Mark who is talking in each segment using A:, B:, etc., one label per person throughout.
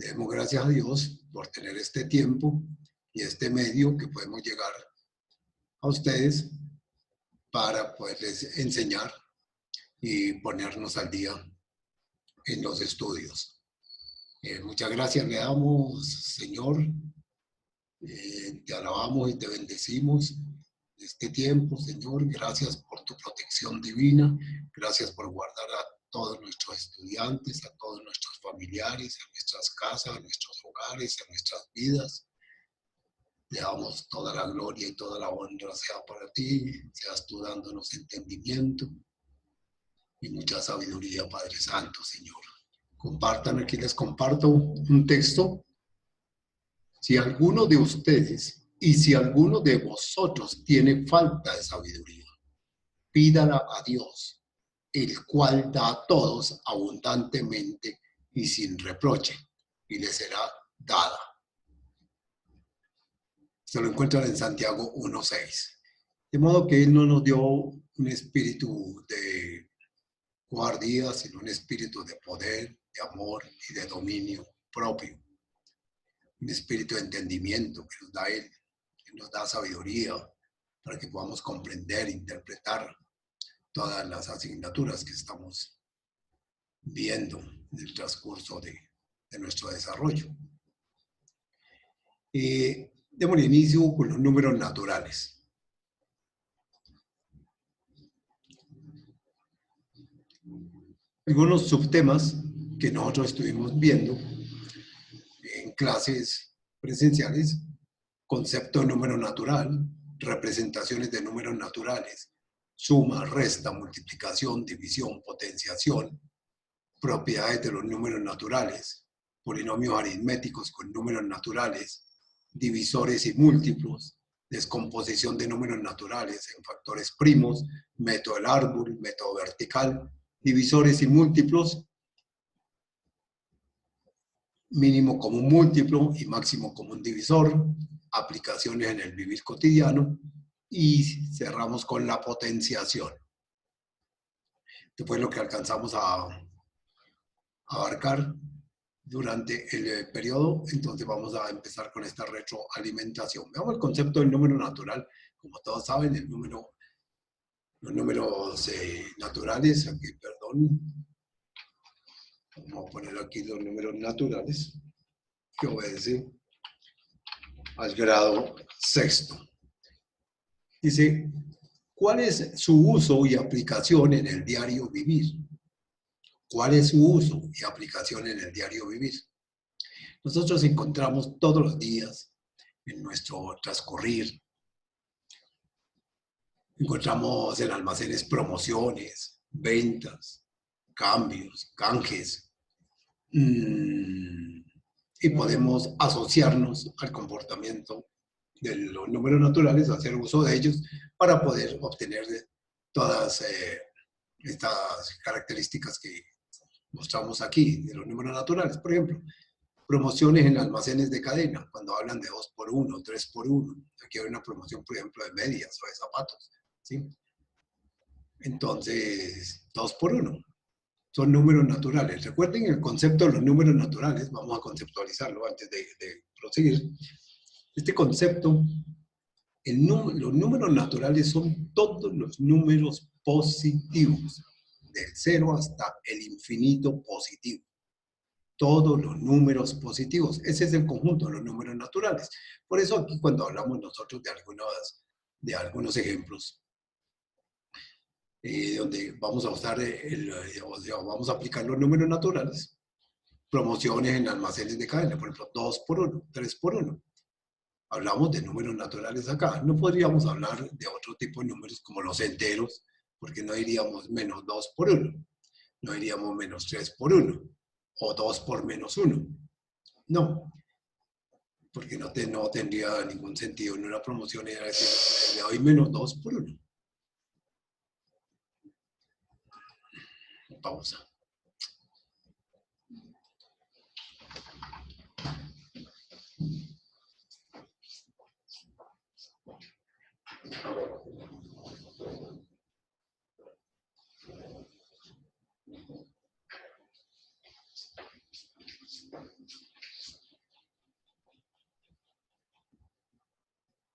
A: Le demos gracias a Dios por tener este tiempo y este medio que podemos llegar a ustedes para poderles enseñar y ponernos al día en los estudios. Muchas gracias le damos, Señor. Te alabamos y te bendecimos este tiempo, Señor. Gracias por tu protección divina. Gracias por guardar a todos nuestros estudiantes, a todos nuestros familiares, a nuestras casas, a nuestros hogares, a nuestras vidas. Le damos toda la gloria y toda la honra sea para ti. Seas tú dándonos entendimiento y mucha sabiduría, Padre Santo, Señor. Compartan, aquí les comparto un texto. Si alguno de ustedes y si alguno de vosotros tiene falta de sabiduría, pídala a Dios, el cual da a todos abundantemente y sin reproche, y le será dada. Se lo encuentran en Santiago 1:6. De modo que Él no nos dio un espíritu de cobardía, sino un espíritu de poder, de amor y de dominio propio. Un espíritu de entendimiento que nos da Él, que nos da sabiduría para que podamos comprender, interpretar todas las asignaturas que estamos viendo en el transcurso de nuestro desarrollo. Demos inicio con los números naturales. Algunos subtemas que nosotros estuvimos viendo en clases presenciales: concepto de número natural, representaciones de números naturales, suma, resta, multiplicación, división, potenciación, propiedades de los números naturales, polinomios aritméticos con números naturales, divisores y múltiplos, descomposición de números naturales en factores primos, método del árbol, método vertical, divisores y múltiplos, mínimo común múltiplo y máximo común divisor, aplicaciones en el vivir cotidiano, y cerramos con la potenciación. Esto fue lo que alcanzamos a abarcar durante el periodo. Entonces vamos a empezar con esta retroalimentación. Veamos el concepto del número natural. Como todos saben, los números naturales, aquí, perdón, vamos a poner aquí los números naturales, que obedecen al grado sexto. Dice, ¿cuál es su uso y aplicación en el diario vivir? ¿Cuál es su uso y aplicación en el diario vivir? Nosotros encontramos todos los días en nuestro transcurrir, encontramos en almacenes promociones, ventas, cambios, canjes, y podemos asociarnos al comportamiento de los números naturales, hacer uso de ellos para poder obtener todas estas características que mostramos aquí de los números naturales. Por ejemplo, promociones en almacenes de cadena, cuando hablan de 2x1, 3x1. Aquí hay una promoción, por ejemplo, de medias o de zapatos, ¿sí? Entonces, 2x1 son números naturales. Recuerden el concepto de los números naturales, vamos a conceptualizarlo antes de proseguir. Este concepto, los números naturales son todos los números positivos, del 0 hasta el infinito positivo. Todos los números positivos. Ese es el conjunto de los números naturales. Por eso aquí cuando hablamos nosotros de algunos ejemplos, donde vamos a usar, vamos a aplicar los números naturales, promociones en almacenes de cadena, por ejemplo, 2x1, 3x1. Hablamos de números naturales acá. No podríamos hablar de otro tipo de números como los enteros, porque no diríamos menos 2x1, no diríamos menos 3x1 o 2 por menos 1. No, porque no tendría ningún sentido en una promoción era decir, le doy menos 2x1. Pausa.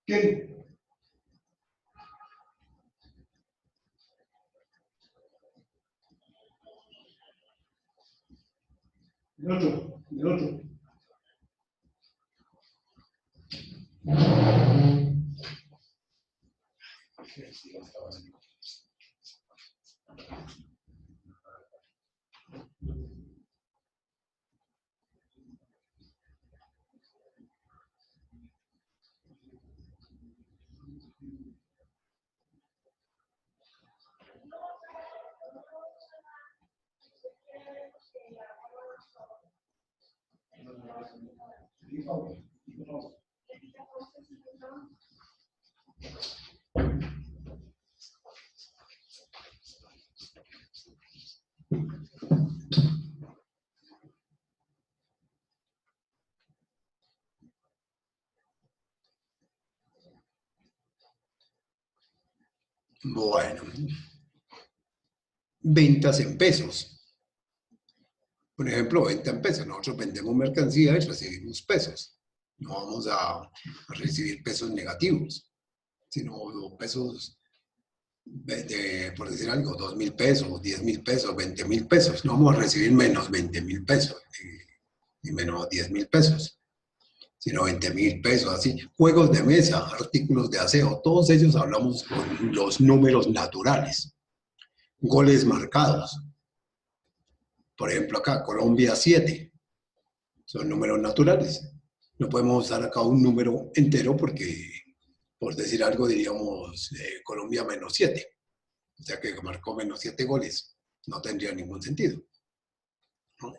A: ¿Quién? El otro, el otro. Bueno, ventas en pesos. Por ejemplo, venta en pesos. Nosotros vendemos mercancía y recibimos pesos. No vamos a recibir pesos negativos, sino pesos, por decir algo, 2.000 pesos, 10.000 pesos, 20.000 pesos. No vamos a recibir menos 20.000 pesos, ni menos 10.000 pesos, sino 20.000 pesos, así. Juegos de mesa, artículos de aseo, todos ellos hablamos con los números naturales. Goles marcados. Por ejemplo, acá, Colombia 7. Son números naturales. No podemos usar acá un número entero porque, por decir algo, diríamos Colombia menos 7. O sea que marcó menos 7 goles. No tendría ningún sentido, ¿no?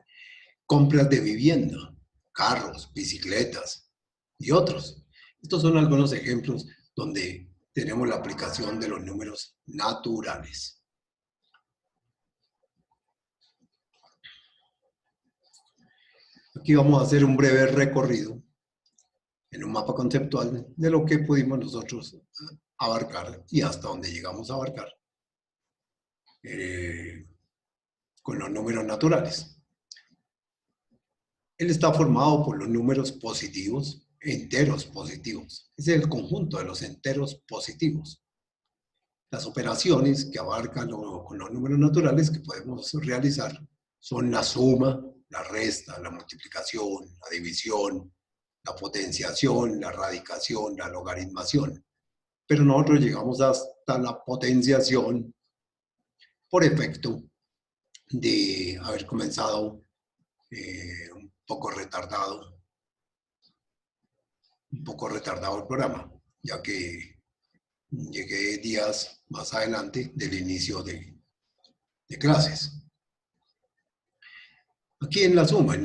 A: Compras de vivienda, carros, bicicletas y otros. Estos son algunos ejemplos donde tenemos la aplicación de los números naturales. Aquí vamos a hacer un breve recorrido en un mapa conceptual de lo que pudimos nosotros abarcar y hasta dónde llegamos a abarcar con los números naturales. Él está formado por los números positivos, enteros positivos. Ese es el conjunto de los enteros positivos. Las operaciones que abarcan con los números naturales que podemos realizar son la suma, la resta, la multiplicación, la división, la potenciación, la radicación, la logaritmación. Pero nosotros llegamos hasta la potenciación por efecto de haber comenzado un poco retardado el programa, ya que llegué días más adelante del inicio de clases. Aquí en la suma,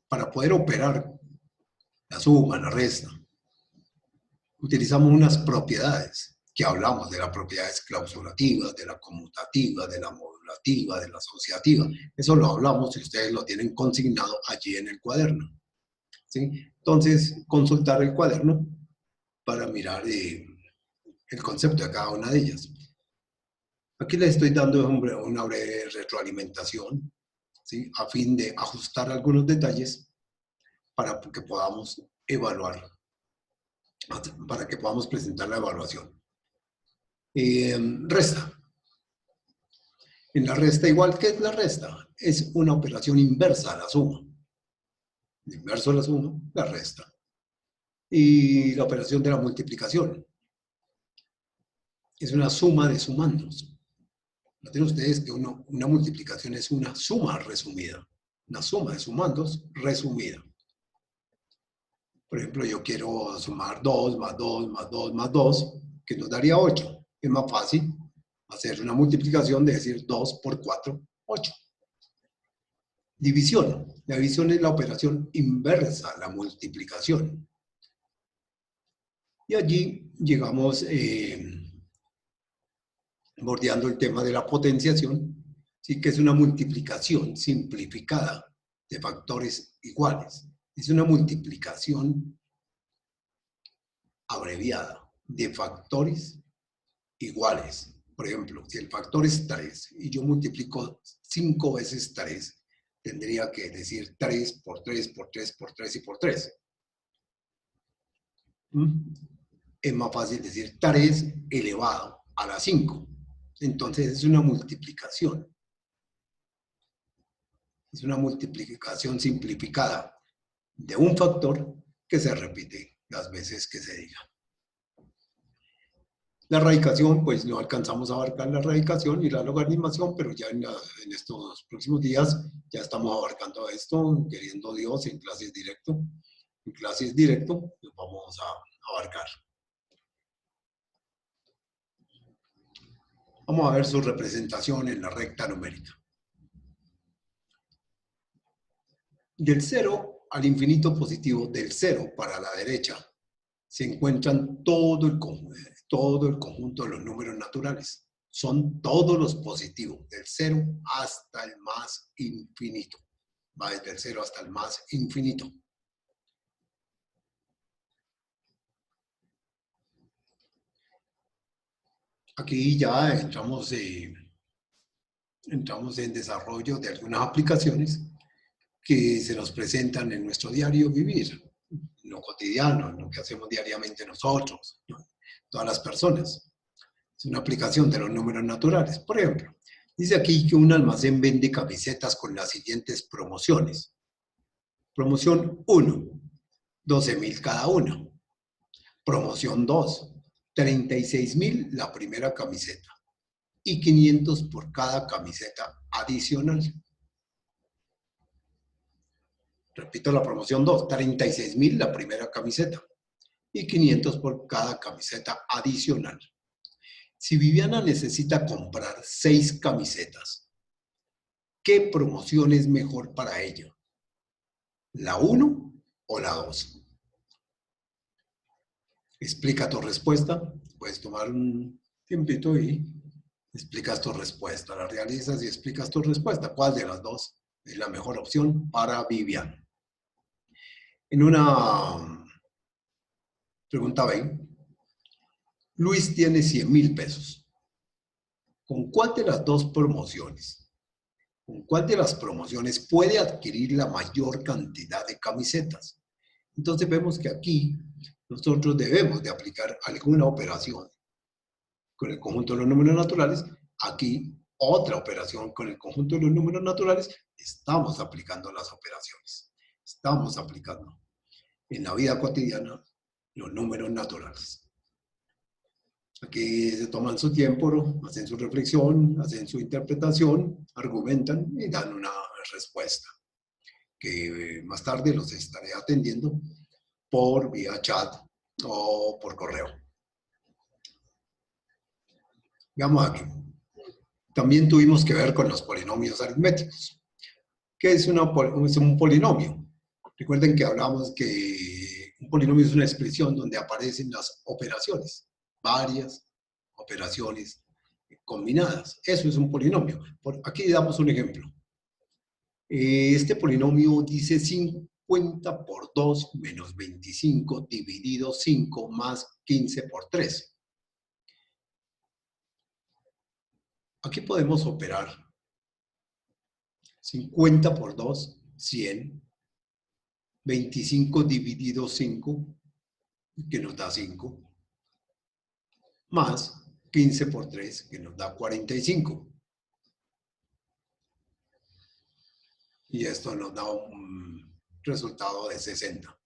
A: para poder operar la suma, la resta, utilizamos unas propiedades que hablamos de las propiedades clausurativas, de la conmutativa, de la modulativa, de la asociativa. Eso lo hablamos si ustedes lo tienen consignado allí en el cuaderno, ¿sí? Entonces, consultar el cuaderno para mirar el concepto de cada una de ellas. Aquí les estoy dando una breve retroalimentación, ¿sí? A fin de ajustar algunos detalles para que podamos evaluar, para que podamos presentar la evaluación. Resta. En la resta, igual, ¿qué es la resta? Es una operación inversa a la suma. El inverso a la suma, la resta. Y la operación de la multiplicación es una suma de sumandos. Noten ustedes que una multiplicación es una suma resumida. Una suma de sumandos resumida. Por ejemplo, yo quiero sumar 2 más 2 más 2 más 2, que nos daría 8. Es más fácil hacer una multiplicación de decir 2 por 4, 8. División. La división es la operación inversa a la multiplicación. Y allí llegamos bordeando el tema de la potenciación, ¿sí? Que es una multiplicación simplificada de factores iguales. Es una multiplicación abreviada de factores iguales. Por ejemplo, si el factor es 3 y yo multiplico 5 veces 3, tendría que decir 3 por 3 por 3 por 3 y por 3. es más fácil decir 3 elevado a la 5. Entonces es una multiplicación. Es una multiplicación simplificada de un factor que se repite las veces que se diga. La radicación, pues no alcanzamos a abarcar la radicación y la logaritmación, pero ya en estos próximos días ya estamos abarcando esto, queriendo Dios, en clases directo. En clases directo lo vamos a abarcar. Vamos a ver su representación en la recta numérica. Del 0 al infinito positivo, del 0 para la derecha, se encuentran todo el conjunto de los números naturales. Son todos los positivos, del 0 hasta el más infinito. Va desde el 0 hasta el más infinito. Aquí ya entramos en desarrollo de algunas aplicaciones que se nos presentan en nuestro diario vivir, en lo cotidiano, en lo que hacemos diariamente nosotros, ¿no? Todas las personas. Es una aplicación de los números naturales. Por ejemplo, dice aquí que un almacén vende camisetas con las siguientes promociones. Promoción 1, 12.000 cada una. Promoción 2, 36.000 la primera camiseta y 500 por cada camiseta adicional. Repito la promoción 2, 36.000 la primera camiseta y 500 por cada camiseta adicional. Si Viviana necesita comprar 6 camisetas, ¿qué promoción es mejor para ella? ¿La 1 o la 2? Explica tu respuesta. Puedes tomar un tiempito y explicas tu respuesta. La realizas y explicas tu respuesta. ¿Cuál de las dos es la mejor opción para Viviana? En una pregunta 20, Luis tiene 100.000 pesos. ¿Con cuál de las dos promociones? ¿Con cuál de las promociones puede adquirir la mayor cantidad de camisetas? Entonces vemos que aquí nosotros debemos de aplicar alguna operación con el conjunto de los números naturales. Aquí otra operación con el conjunto de los números naturales. Estamos aplicando las operaciones. Estamos aplicando en la vida cotidiana los números naturales. Aquí se toman su tiempo, ¿no? Hacen su reflexión, hacen su interpretación, argumentan y dan una respuesta que más tarde los estaré atendiendo por vía chat o por correo. Veamos aquí. También tuvimos que ver con los polinomios aritméticos. ¿Qué es un polinomio? Recuerden que hablamos que un polinomio es una expresión donde aparecen las operaciones, varias operaciones combinadas. Eso es un polinomio. Aquí damos un ejemplo. Este polinomio dice 50 por 2 menos 25 dividido 5 más 15 por 3. Aquí podemos operar 50 por 2, 100. 25 dividido 5, que nos da 5. Más 15 por 3, que nos da 45. Y esto nos da un resultado de 60.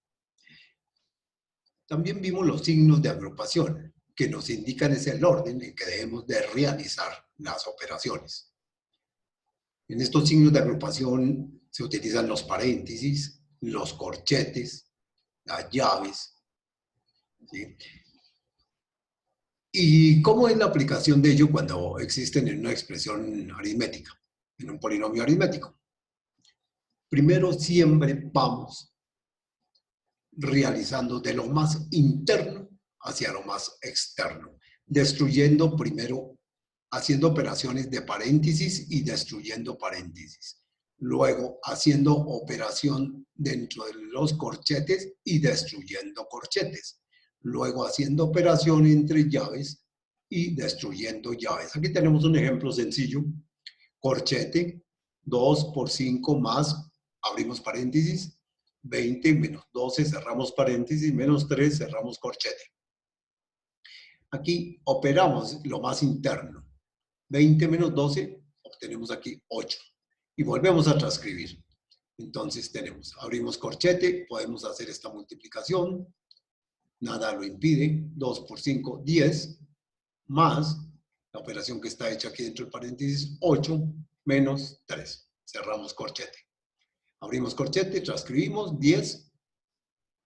A: También vimos los signos de agrupación, que nos indican es el orden en que debemos de realizar las operaciones. En estos signos de agrupación se utilizan los paréntesis, los corchetes, las llaves, ¿sí? ¿Y cómo es la aplicación de ello cuando existen en una expresión aritmética, en un polinomio aritmético? Primero siempre vamos realizando de lo más interno hacia lo más externo, destruyendo primero, haciendo operaciones de paréntesis y destruyendo paréntesis. Luego haciendo operación dentro de los corchetes y destruyendo corchetes. Luego haciendo operación entre llaves y destruyendo llaves. Aquí tenemos un ejemplo sencillo. Corchete, 2 por 5 más, abrimos paréntesis, 20 menos 12, cerramos paréntesis, menos 3, cerramos corchete. Aquí operamos lo más interno. 20 menos 12, obtenemos aquí 8. Y volvemos a transcribir. Entonces tenemos, abrimos corchete, podemos hacer esta multiplicación. Nada lo impide. 2 por 5, 10. Más la operación que está hecha aquí dentro del paréntesis, 8 menos 3. Cerramos corchete. Abrimos corchete, transcribimos 10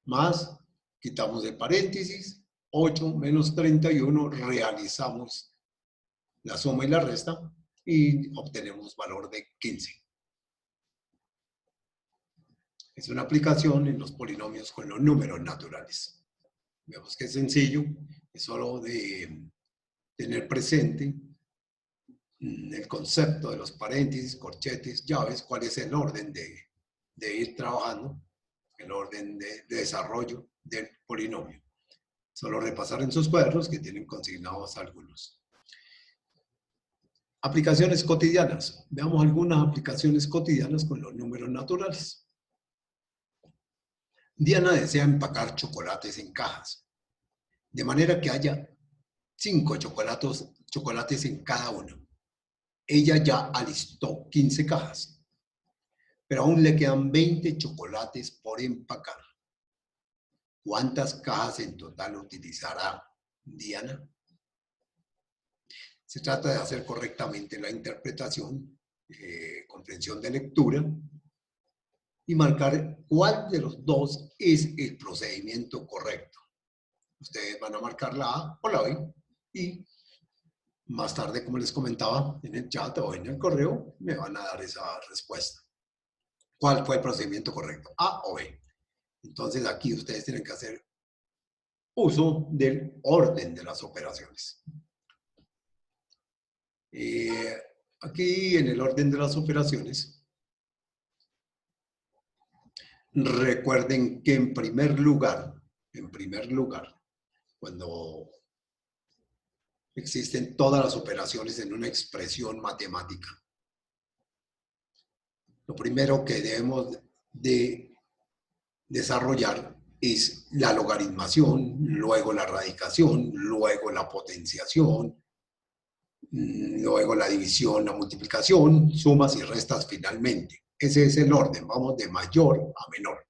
A: más, quitamos el paréntesis, 8 menos 31, realizamos la suma y la resta y obtenemos valor de 15. Es una aplicación en los polinomios con los números naturales. Vemos que es sencillo, es solo de tener presente el concepto de los paréntesis, corchetes, llaves, cuál es el orden de ir trabajando, el orden de desarrollo del polinomio. Solo repasar en sus cuadernos que tienen consignados algunos. Aplicaciones cotidianas. Veamos algunas aplicaciones cotidianas con los números naturales. Diana desea empacar chocolates en cajas, de manera que haya 5 chocolates en cada uno. Ella ya alistó 15 cajas, pero aún le quedan 20 chocolates por empacar. ¿Cuántas cajas en total utilizará Diana? Se trata de hacer correctamente la interpretación, comprensión de lectura, y marcar cuál de los dos es el procedimiento correcto. Ustedes van a marcar la A o la B y más tarde, como les comentaba en el chat o en el correo, me van a dar esa respuesta. ¿Cuál fue el procedimiento correcto? ¿A o B? Entonces aquí ustedes tienen que hacer uso del orden de las operaciones. Aquí en el orden de las operaciones, recuerden que en primer lugar, cuando existen todas las operaciones en una expresión matemática, lo primero que debemos de desarrollar es la logaritmación, luego la radicación, luego la potenciación, luego la división, la multiplicación, sumas y restas finalmente. Ese es el orden, vamos de mayor a menor.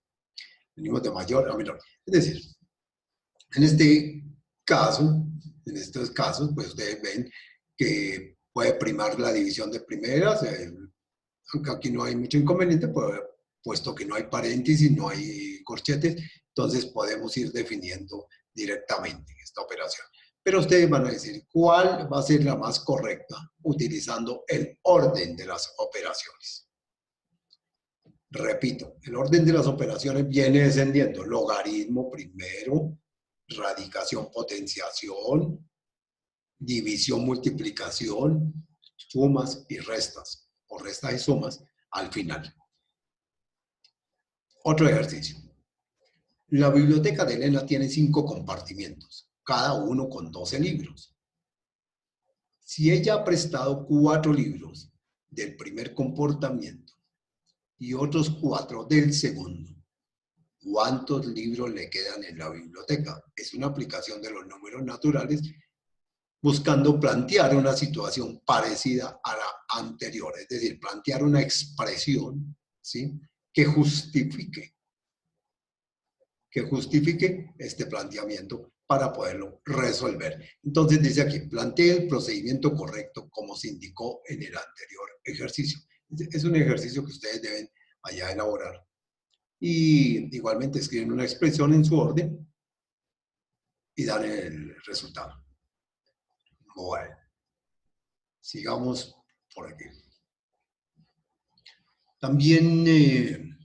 A: Venimos de mayor a menor. Es decir, en estos casos, pues ustedes ven que puede primar la división de primeras, aunque aquí no hay mucho inconveniente, puesto que no hay paréntesis, no hay corchetes, entonces podemos ir definiendo directamente esta operación. Pero ustedes van a decir cuál va a ser la más correcta utilizando el orden de las operaciones. Repito, el orden de las operaciones viene descendiendo. Logaritmo primero, radicación, potenciación, división, multiplicación, sumas y restas, o restas y sumas al final. Otro ejercicio. La biblioteca de Elena tiene 5 compartimientos, cada uno con 12 libros. Si ella ha prestado 4 libros del primer compartimiento y otros 4 del segundo, ¿cuántos libros le quedan en la biblioteca? Es una aplicación de los números naturales buscando plantear una situación parecida a la anterior, es decir, plantear una expresión, ¿sí?, que justifique este planteamiento para poderlo resolver. Entonces dice aquí, plantee el procedimiento correcto como se indicó en el anterior ejercicio. Es un ejercicio que ustedes deben allá elaborar. Y igualmente escriben una expresión en su orden y dan el resultado. Bueno, sigamos por aquí. También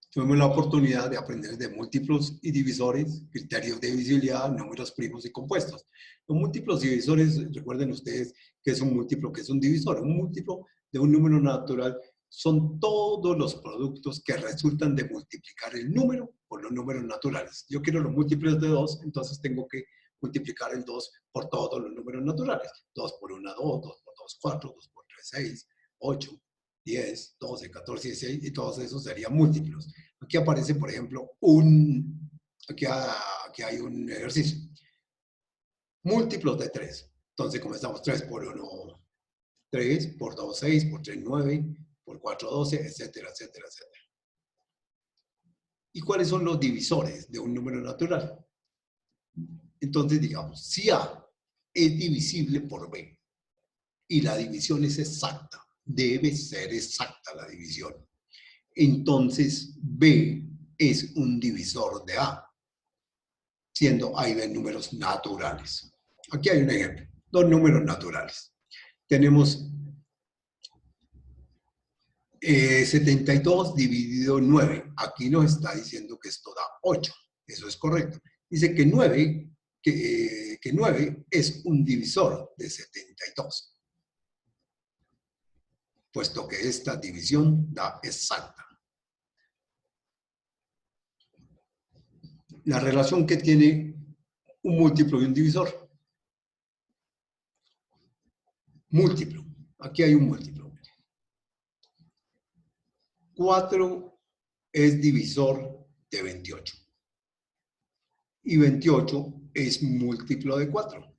A: tuvimos la oportunidad de aprender de múltiplos y divisores, criterios de divisibilidad, números primos y compuestos. Los múltiplos y divisores, recuerden ustedes que es un múltiplo, que es un divisor. Un múltiplo de un número natural son todos los productos que resultan de multiplicar el número por los números naturales. Yo quiero los múltiplos de 2, entonces tengo que multiplicar el 2 por todos los números naturales. 2 por 1, 2, 2 por 2, 4, 2 por 3, 6, 8, 10, 12, 14, 16, y todos esos serían múltiplos. Aquí aparece, por ejemplo, aquí hay un ejercicio. múltiplos de 3. Entonces comenzamos 3 por 1, 3, por 2, 6, por 3, 9, por 4, 12, etcétera, etcétera, etcétera. ¿Y cuáles son los divisores de un número natural? Entonces, digamos, si A es divisible por B y la división es exacta, debe ser exacta la división, entonces B es un divisor de A, siendo A y B números naturales. Aquí hay un ejemplo, dos números naturales. Tenemos 72 dividido 9. Aquí nos está diciendo que esto da 8. Eso es correcto. Dice que 9, que 9 es un divisor de 72, puesto que esta división da exacta. La relación que tiene un múltiplo y un divisor. Múltiplo. Aquí hay un múltiplo. 4 es divisor de 28. Y 28 es múltiplo de 4.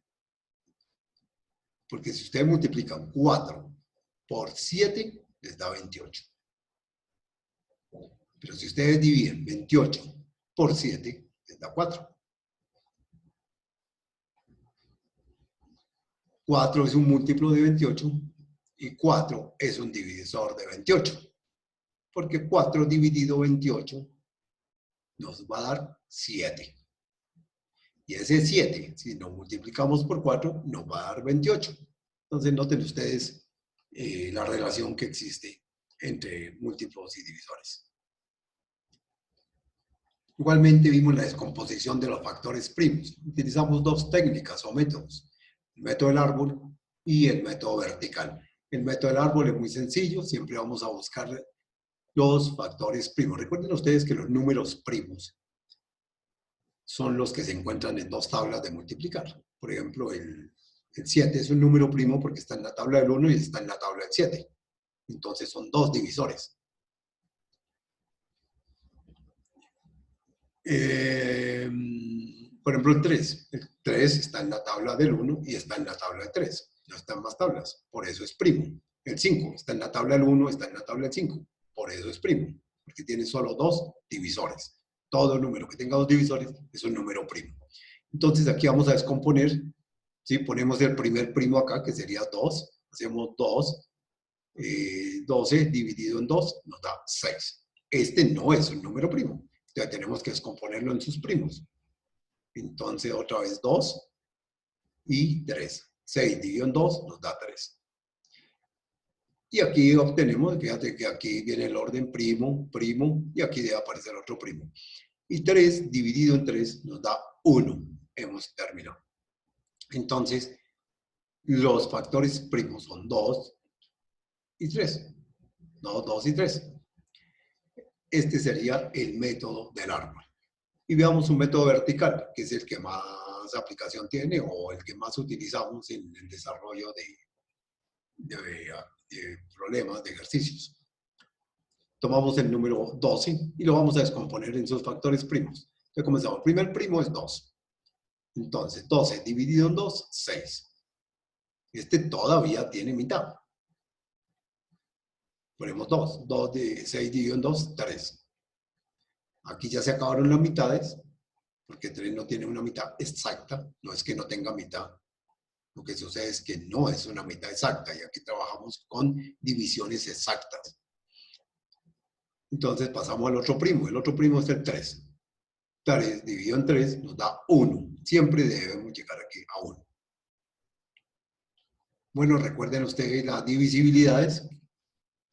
A: Porque si ustedes multiplican 4 por 7, les da 28. Pero si ustedes dividen 28 por 7, les da 4. 4 es un múltiplo de 28 y 4 es un divisor de 28. Porque 4 dividido 28 nos va a dar 7. Y ese 7, si lo multiplicamos por 4, nos va a dar 28. Entonces noten ustedes la relación que existe entre múltiplos y divisores. Igualmente vimos la descomposición de los factores primos. Utilizamos dos técnicas o métodos, el método del árbol y el método vertical. El método del árbol es muy sencillo, siempre vamos a buscar los factores primos. Recuerden ustedes que los números primos son los que se encuentran en dos tablas de multiplicar. Por ejemplo, el 7 es un número primo porque está en la tabla del 1 y está en la tabla del 7. Entonces son dos divisores. Por ejemplo, el 3. El 3 está en la tabla del 1 y está en la tabla del 3. No están más tablas, por eso es primo. El 5 está en la tabla del 1, está en la tabla del 5. Por eso es primo, porque tiene solo dos divisores. Todo número que tenga dos divisores es un número primo. Entonces aquí vamos a descomponer. ¿Sí? Ponemos el primer primo acá, que sería 2. Hacemos 2. 12 dividido en 2 nos da 6. Este no es un número primo. Ya tenemos que descomponerlo en sus primos. Entonces, otra vez 2 y 3. 6 dividido en 2 nos da 3. Y aquí obtenemos, fíjate que aquí viene el orden primo, primo, y aquí debe aparecer otro primo. Y 3 dividido en 3 nos da 1. Hemos terminado. Entonces, los factores primos son 2 y 3. No, 2 y 3. Este sería el método del árbol. Y veamos un método vertical, que es el que más aplicación tiene o el que más utilizamos en el desarrollo de problemas, de ejercicios. Tomamos el número 12 y lo vamos a descomponer en sus factores primos. Entonces comenzamos. El primer primo es 2. Entonces, 12 dividido en 2, 6. Este todavía tiene mitad. Ponemos 2. 2 de 6 dividido en 2, 3. Aquí ya se acabaron las mitades, porque 3 no tiene una mitad exacta. No es que no tenga mitad. Lo que sucede es que no es una mitad exacta y aquí trabajamos con divisiones exactas. Entonces pasamos al otro primo. El otro primo es el 3. 3 dividido en 3 nos da 1. Siempre debemos llegar aquí a 1. Bueno, recuerden ustedes las divisibilidades,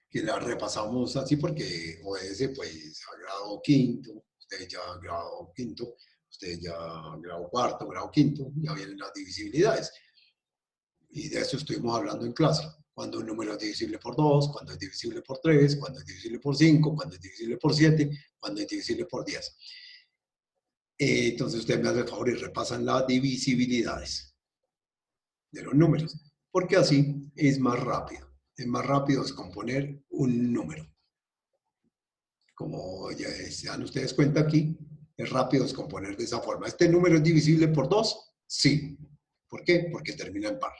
A: que las repasamos así porque obedece pues a grado quinto, ustedes ya grado quinto, ustedes ya grado cuarto, grado quinto, ya vienen las divisibilidades. Y de eso estuvimos hablando en clase. Cuando un número es divisible por 2, cuando es divisible por 3, cuando es divisible por 5, cuando es divisible por 7, cuando es divisible por 10. Entonces ustedes me hacen el favor y repasan las divisibilidades de los números, porque así es más rápido. Es más rápido descomponer un número. Como ya se dan ustedes cuenta aquí, es rápido descomponer de esa forma. ¿Este número es divisible por 2? Sí. ¿Por qué? Porque termina en par.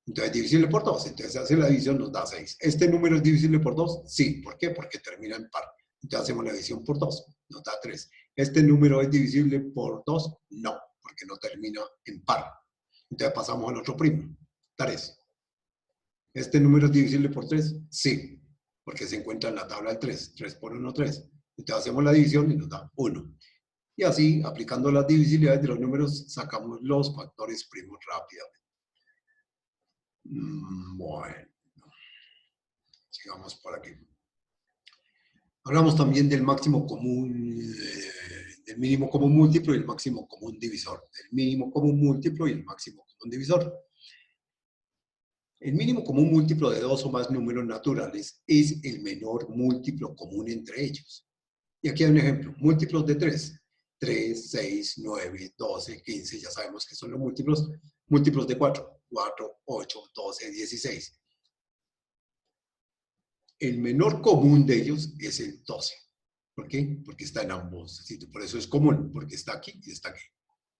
A: Entonces, divisible por 2. Entonces, hace la división, nos da 6. ¿Este número es divisible por 2? Sí. ¿Por qué? Porque termina en par. Entonces, hacemos la división por 2. Nos da 3. ¿Este número es divisible por 2? No, porque no termina en par. Entonces, pasamos al otro primo. 3. ¿Este número es divisible por 3? Sí, porque se encuentra en la tabla del 3. 3 por 1, 3. Entonces, hacemos la división y nos da 1. Y así, aplicando las divisibilidades de los números, sacamos los factores primos rápidamente. Bueno, sigamos por aquí. Hablamos también del máximo común, del mínimo común múltiplo y el máximo común divisor. Del mínimo común múltiplo y el máximo común divisor. El mínimo común múltiplo de dos o más números naturales es el menor múltiplo común entre ellos. Y aquí hay un ejemplo. Múltiplos de 3. 3, 6, 9, 12, 15. Ya sabemos que son los múltiplos. Múltiplos de 4. 4, 8, 12, 16. El menor común de ellos es el 12. ¿Por qué? Porque está en ambos sitios. Por eso es común, porque está aquí y está aquí.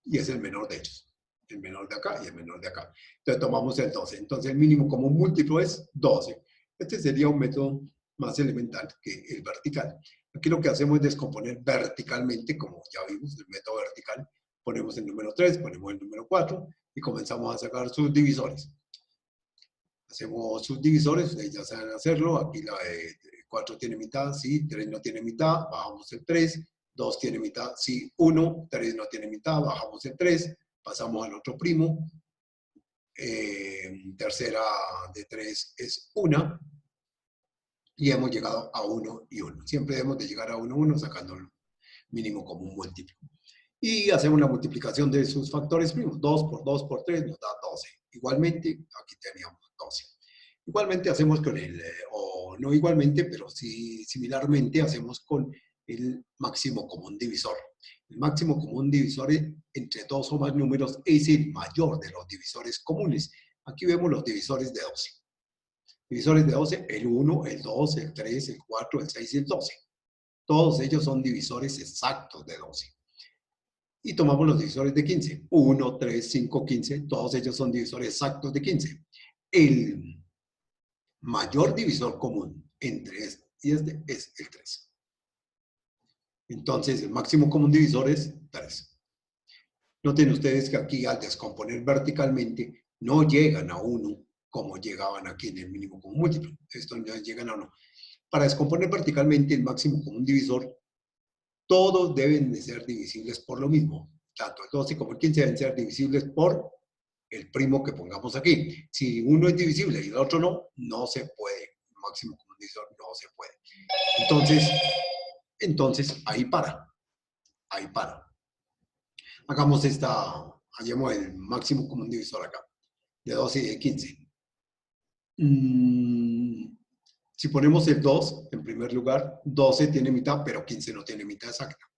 A: Y es el menor de ellos. El menor de acá y el menor de acá. Entonces tomamos el 12. Entonces el mínimo común múltiplo es 12. Este sería un método más elemental que el vertical. Aquí lo que hacemos es descomponer verticalmente, como ya vimos, el método vertical. Ponemos el número 3, ponemos el número 4 y comenzamos a sacar sus divisores. Hacemos sus divisores, ustedes ya saben hacerlo. Aquí la 4 tiene mitad, sí, 3 no tiene mitad, bajamos el 3. 2 tiene mitad, sí, 1. 3 no tiene mitad, bajamos el 3. Pasamos al otro primo. Tercera de 3 es 1. Y hemos llegado a 1 y 1. Siempre debemos de llegar a 1, 1 sacando el mínimo común múltiplo. Y hacemos la multiplicación de sus factores primos. 2 por 2 por 3 nos da 12. Igualmente, aquí teníamos 12. Igualmente hacemos con el, o no igualmente, pero sí similarmente hacemos con el máximo común divisor. El máximo común divisor entre dos o más números es el mayor de los divisores comunes. Aquí vemos los divisores de 12. Divisores de 12, el 1, el 2, el 3, el 4, el 6 y el 12. Todos ellos son divisores exactos de 12. Y tomamos los divisores de 15. 1, 3, 5, 15. Todos ellos son divisores exactos de 15. El mayor divisor común entre este y este es el 3. Entonces, el máximo común divisor es 3. Noten ustedes que aquí al descomponer verticalmente no llegan a 1 como llegaban aquí en el mínimo común múltiplo. Estos no llegan a 1. Para descomponer verticalmente el máximo común divisor, todos deben de ser divisibles por lo mismo. Tanto el 12 como el 15 deben ser divisibles por el primo que pongamos aquí. Si uno es divisible y el otro no, no se puede. El máximo común divisor no se puede. Entonces ahí para. Ahí para. Hagamos hallemos el máximo común divisor acá, de 12 y de 15. Si ponemos el 2, en primer lugar, 12 tiene mitad, pero 15 no tiene mitad exacta.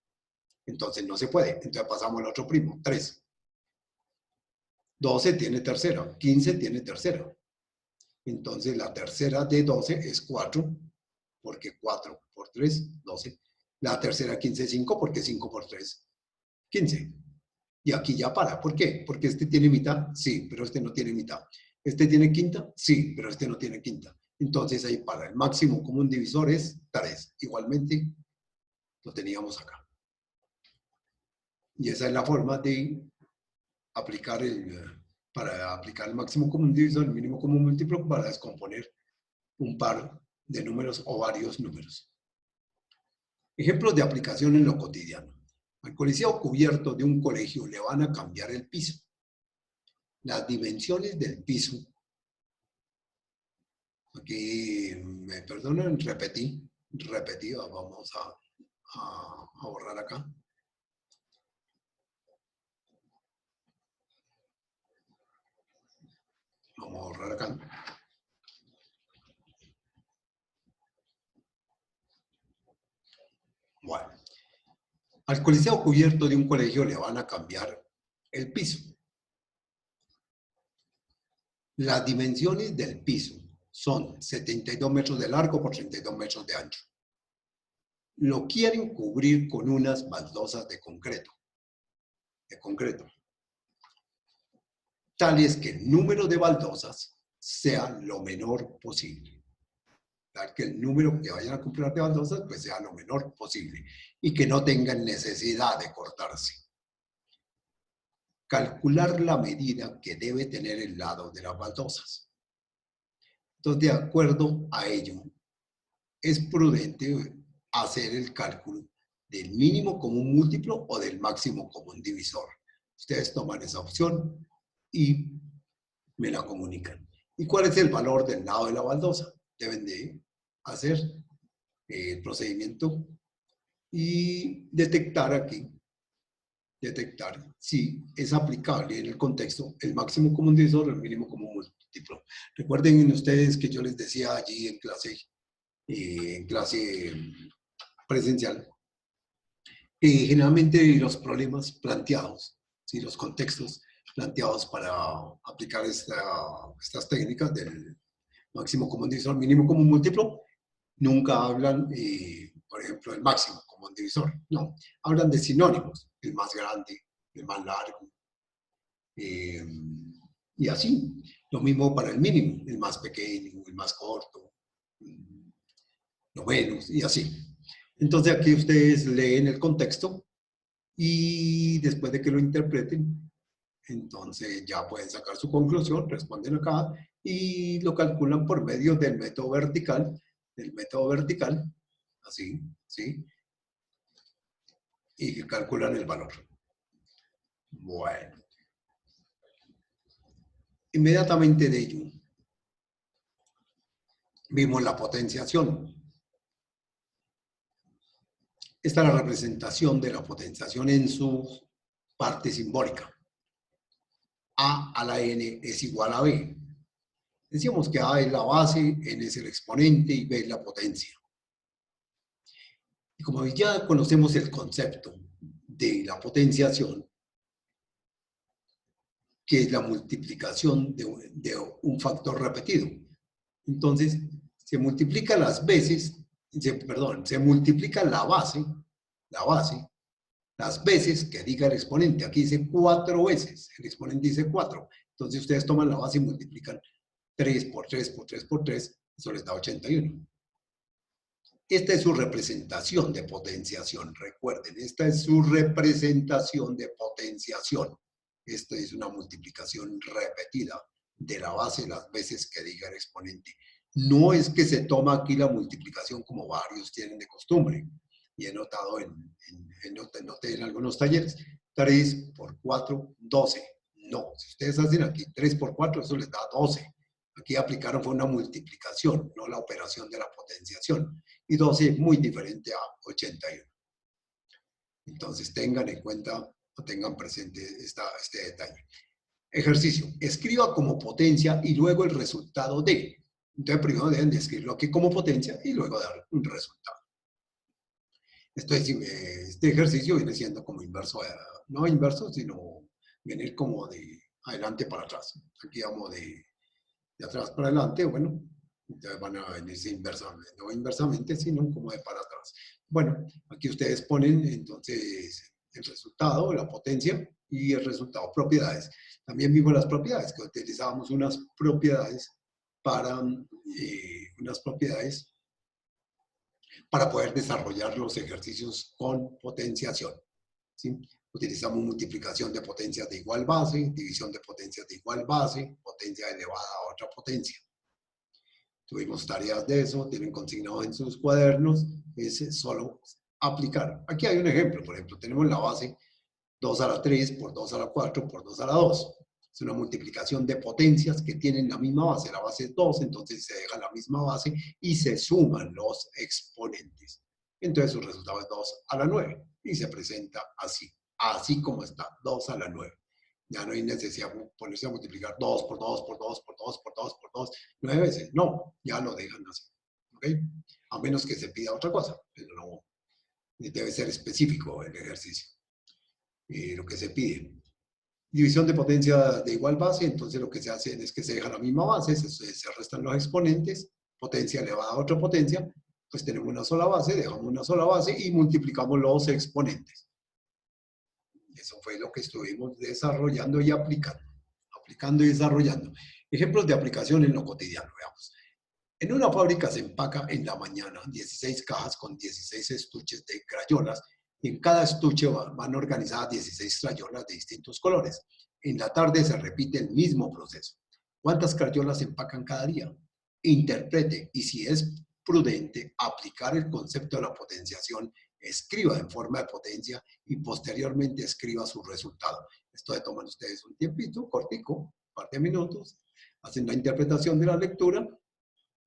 A: Entonces no se puede. Entonces pasamos al otro primo, 3. 12 tiene tercera, 15 tiene tercera. Entonces la tercera de 12 es 4, porque 4 por 3, 12. La tercera 15 es 5, porque 5 por 3, 15. Y aquí ya para. ¿Por qué? Porque este tiene mitad, sí, pero este no tiene mitad. ¿Este tiene quinta? Sí, pero este no tiene quinta. Entonces ahí para. El máximo común divisor es 3. Igualmente lo teníamos acá. Y esa es la forma de aplicar para aplicar el máximo común divisor, el mínimo común múltiplo, para descomponer un par de números o varios números. Ejemplos de aplicación en lo cotidiano. Al coliseo cubierto de un colegio le van a cambiar el piso. Las dimensiones del piso. Aquí, me perdonan, repetí, vamos a borrar acá. Vamos a borrar acá. Bueno, al coliseo cubierto de un colegio le van a cambiar el piso. Las dimensiones del piso son 72 metros de largo por 32 metros de ancho. Lo quieren cubrir con unas baldosas de concreto. tal es que el número de baldosas sea lo menor posible. Tal que el número que vayan a comprar de baldosas pues sea lo menor posible y que no tengan necesidad de cortarse. Calcular la medida que debe tener el lado de las baldosas. Entonces, de acuerdo a ello, es prudente hacer el cálculo del mínimo común múltiplo o del máximo común divisor. Ustedes toman esa opción y me la comunican. ¿Y cuál es el valor del lado de la baldosa? Deben de hacer el procedimiento y detectar aquí, detectar si es aplicable en el contexto el máximo común divisor o el mínimo común múltiplo. Recuerden ustedes que yo les decía allí en clase presencial, que generalmente los problemas planteados, ¿sí? Los contextos planteados para aplicar estas técnicas del máximo común divisor, mínimo común múltiplo, nunca hablan, por ejemplo, del máximo común divisor, no, hablan de sinónimos, el más grande, el más largo, y así. Lo mismo para el mínimo, el más pequeño, el más corto, lo menos, y así. Entonces aquí ustedes leen el contexto y después de que lo interpreten, entonces ya pueden sacar su conclusión, responden acá y lo calculan por medio del método vertical, así, ¿sí? Y calculan el valor. Bueno. Inmediatamente de ello, vimos la potenciación. Esta es la representación de la potenciación en su parte simbólica. A a la n es igual a b. Decíamos que A es la base, N es el exponente y B es la potencia. Y como ya conocemos el concepto de la potenciación, que es la multiplicación de un factor repetido. Entonces, se multiplica las veces, se multiplica la base, las veces que diga el exponente. Aquí dice 4 veces, el exponente dice 4. Entonces ustedes toman la base y multiplican 3 por 3 por 3 por 3, eso les da 81. Esta es su representación de potenciación, recuerden, esta es su representación de potenciación. Esta es una multiplicación repetida de la base las veces que diga el exponente. No es que se toma aquí la multiplicación como varios tienen de costumbre, y he notado noté en algunos talleres, 3 por 4, 12. No, si ustedes hacen aquí 3 por 4, eso les da 12. Aquí aplicaron fue una multiplicación, no la operación de la potenciación. Y 12 es muy diferente a 81. Entonces tengan en cuenta o tengan presente este detalle. Ejercicio. Escriba como potencia y luego el resultado de. Entonces primero deben de escribirlo aquí como potencia y luego dar un resultado. Este ejercicio viene siendo como inverso, no inverso, sino viene como de adelante para atrás. Aquí vamos de atrás para adelante, bueno, entonces van a venirse inversamente, no inversamente, sino como de para atrás. Bueno, aquí ustedes ponen entonces el resultado, la potencia y el resultado, propiedades. También vimos las propiedades, que utilizábamos unas propiedades para poder desarrollar los ejercicios con potenciación, ¿sí? Utilizamos multiplicación de potencias de igual base, división de potencias de igual base, potencia elevada a otra potencia. Tuvimos tareas de eso, tienen consignado en sus cuadernos, es solo aplicar. Aquí hay un ejemplo, por ejemplo, tenemos la base 2 a la 3 por 2 a la 4 por 2 a la 2. Es una multiplicación de potencias que tienen la misma base. La base es 2, entonces se deja la misma base y se suman los exponentes. Entonces su resultado es 2 a la 9 y se presenta así como está, 2 a la 9. Ya no hay necesidad de ponerse a multiplicar 2 por 2 por 2 por 2 por 2 por 2, 9 veces. No, ya lo dejan así. ¿Ok? A menos que se pida otra cosa, pero no, debe ser específico el ejercicio. Lo que se pide. División de potencia de igual base, entonces lo que se hace es que se deja la misma base, se restan los exponentes, potencia elevada a otra potencia, pues tenemos una sola base, dejamos una sola base y multiplicamos los exponentes. Eso fue lo que estuvimos desarrollando y aplicando. aplicando y desarrollando. Ejemplos de aplicación en lo cotidiano, veamos. En una fábrica se empaca en la mañana 16 cajas con 16 estuches de crayolas y en cada estuche van organizadas 16 crayolas de distintos colores. En la tarde se repite el mismo proceso. ¿Cuántas crayolas se empacan cada día? Interprete y si es prudente aplicar el concepto de la potenciación, escriba en forma de potencia y posteriormente escriba su resultado. Esto de toman ustedes un tiempito, cortico, un par de minutos, hacen la interpretación de la lectura,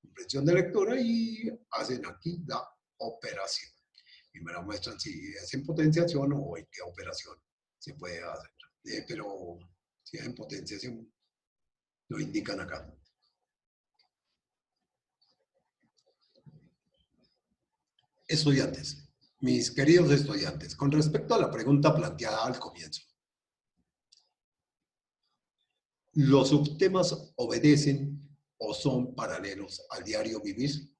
A: comprensión de lectura y hacen aquí la operación. Y me la muestran si es en potenciación o en qué operación se puede hacer. Pero si es en potenciación, lo indican acá. Estudiantes, mis queridos estudiantes, con respecto a la pregunta planteada al comienzo, ¿los subtemas obedecen o son paralelos al diario vivir?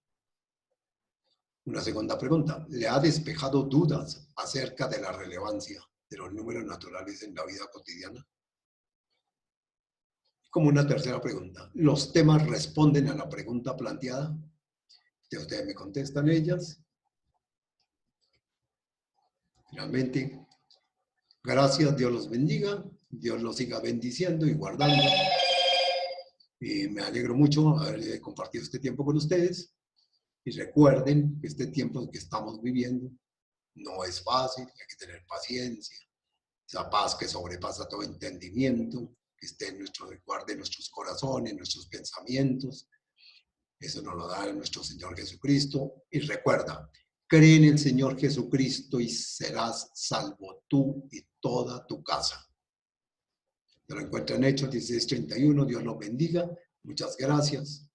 A: Una segunda pregunta, ¿le ha despejado dudas acerca de la relevancia de los números naturales en la vida cotidiana? Como una tercera pregunta, ¿los temas responden a la pregunta planteada? Ustedes me contestan ellas. Finalmente, gracias, Dios los bendiga, Dios los siga bendiciendo y guardando. Y me alegro mucho haber compartido este tiempo con ustedes. Y recuerden que este tiempo que estamos viviendo no es fácil, hay que tener paciencia, esa paz que sobrepasa todo entendimiento, que esté en guarde nuestros corazones, nuestros pensamientos. Eso nos lo da nuestro Señor Jesucristo. Y recuerda, cree en el Señor Jesucristo y serás salvo tú y toda tu casa. Se lo encuentran en Hechos 16:31. Dios los bendiga. Muchas gracias.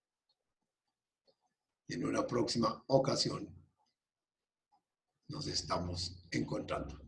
A: Y en una próxima ocasión nos estamos encontrando.